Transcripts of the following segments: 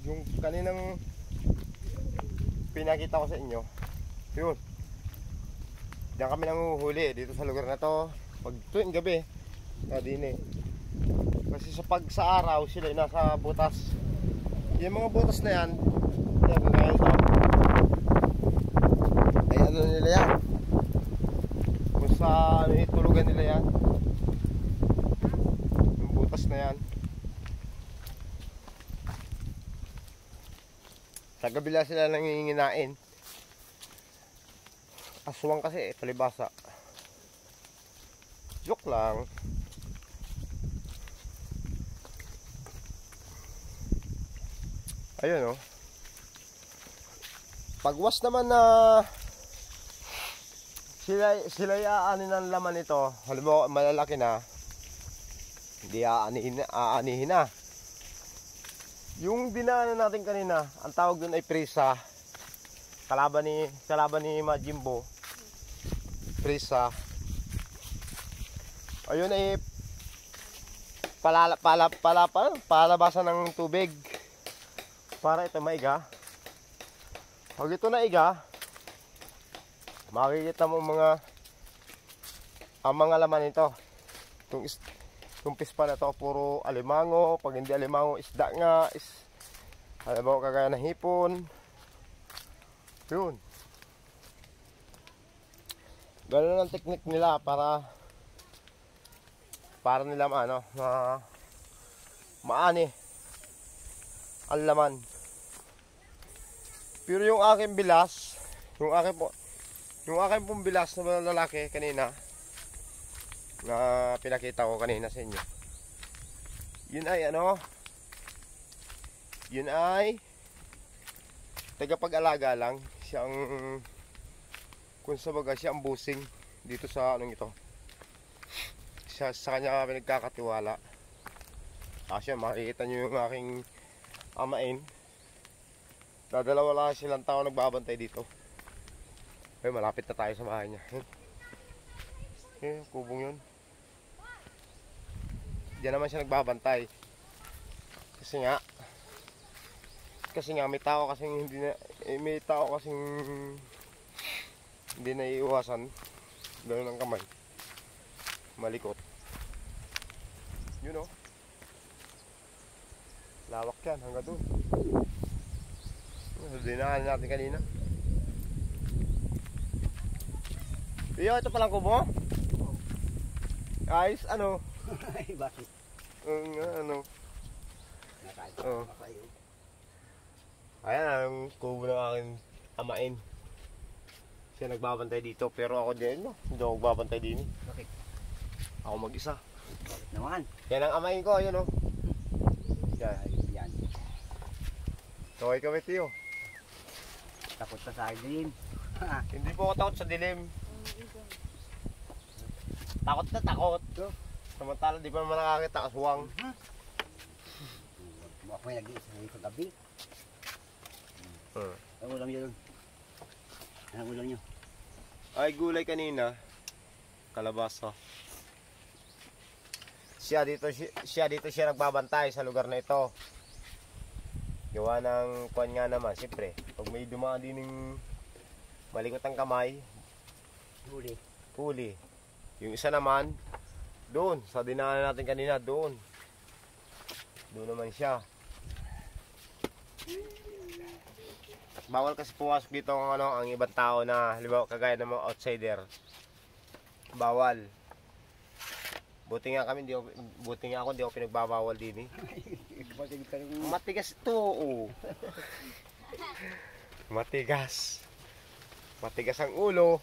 Yung kaninang pinakita ko sa inyo, yun. Diyan kami nanguhuli dito sa lugar na to. Pag tuwing gabi, din eh. Kasi sa araw sila nasa butas. Yung mga butas na yan, yan kagaya ito. Ay ano nila yan? Kung sa ano itulugan nila yan. Yung butas na yan. Sa kabila sila nanginginain. Aswang kasi palibasa. Joke lang. Ayun oh. Pagwas naman na sila aanin ng laman nito. Halimbawa malalaki na. Hindi aanihin na. Yung dinaanan natin kanina, ang tawag doon ay prisa. Kalaban ni Majimbo. Prisa. Ayun ay palabasan ng tubig para ito maiga. Pag ito naiga, makikita mo ang mga laman nito. Itong pispa na to puro alimango. Pag hindi alimango, isda nga. Alam mo, kagaya ng hipon. Yun. Ganun ang teknik nila para nila maani ang laman. Pero yung aking bilas, yung aking pong bilas na lalaki kanina na pinakita ko kanina sa inyo, yun ay tagapag-alaga lang. Siyang kung sa baga siya ang busing dito sa ito. Sa kanya pinagkakatiwala. Kasi makikita nyo yung aking amain. Dadalawa lang silang tao nagbabantay dito. Ay, malapit na tayo sa bahay niya. Kubong yun. Diyan naman siya nagbabantay. Kasi nga may tao kasing hindi na iiwasan. Ganun ang kamay. Malikot. Yun oh. Lawak yan hanggang doon. Dinaan natin kanina. Iyo, ito palang kubo. Ayos, ano? Bakit? Ano? Oh. Ayan ang kubo ng aking amain. Siya nagbabantay dito, pero ako din, hindi ako magbabantay din. Bakit? Ako mag-isa. Bakit naman? Yan ang amain ko, yun oh. Yan. Kaway kami tiyo. Takot ka sa dilim. Hindi po ako takot sa dilim. Takot na takot. Samantala di pa naman nakakita aswang. Ako may nag-iisa sa gabi. Ang ulam nyo doon. Anong ulam nyo? Ay, gulay kanina. Kalabasa. Siya dito siya nagbabantay sa lugar na ito. Gawa ng kuwan nga naman, siyempre. Pag may dumaan din ng malikot ang kamay, huli. Yung isa naman, doon. Sa dinaanan natin kanina, doon. Doon naman siya. Bawal kasi pumasok dito ang ibang tao na halimbawa kagaya ng mga outsider. Bawal. Buti nga ako hindi ako pinagbabawal din eh. Matigas ito, oh. Matigas. Matigas ang ulo.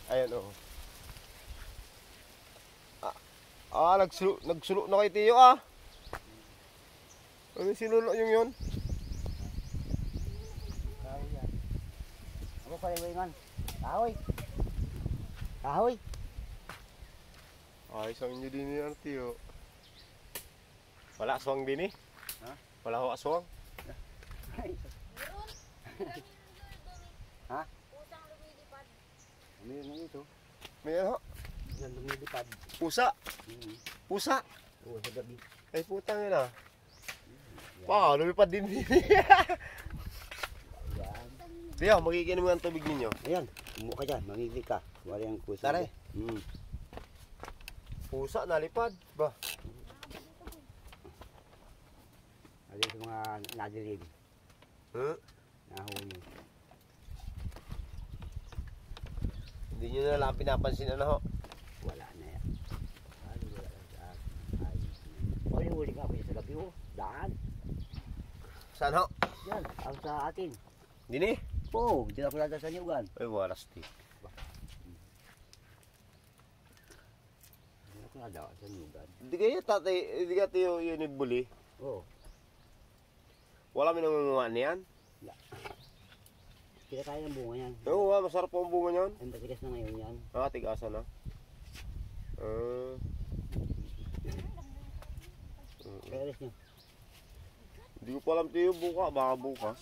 Ayan oh. Nagsulo na kay Tiyo ah. Ano sinulo yung yun? Ako pa rin man. Kahoy. Ay, isang inyo din yan, Tiyo. Wala aswang din eh. Ha? Wala ho aswang. Ha? Pusang lumilipad. Mayroon na ito. Mayroon ho? Yan lumilipad. Pusa? Pusa? Oo, sa gabi. Ay, putang yun ah. lumipad din din. Yan. Tiyo, magiginom nga ang tubig ninyo. Ayan, umuha ka dyan, mamigli ka. Wala yung kusa. Tara. Pusa, nalipad. Ba? Ano sa mga nadilig, Huh? nahuli. Hindi nyo na lang pinapansin ano ho. Wala na yan. Ay, wala na sa ay. O, yung huli ka, may sa gabi oh. Daan. Saan ho? Yan, ang sa atin. Dini? Oo, di na pala sa nyugan. Ay, walastik. Di na pala sa nyugan. Hindi kayo tatay, hindi ka tayo yun ibuli. Oo. Wala may nangunguha niyan. Kaya kaya ng bunga yan. Oo, masarap po ang bunga niyan. Ang matigas na ngayon yan. Ah, tigasan na. Kaya alis nyo. Hindi ko pa alam tayo baka bukas.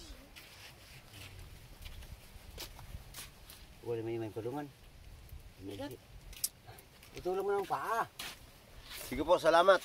Wala may kulungan. Itulong mo ng paa. Sige po, salamat.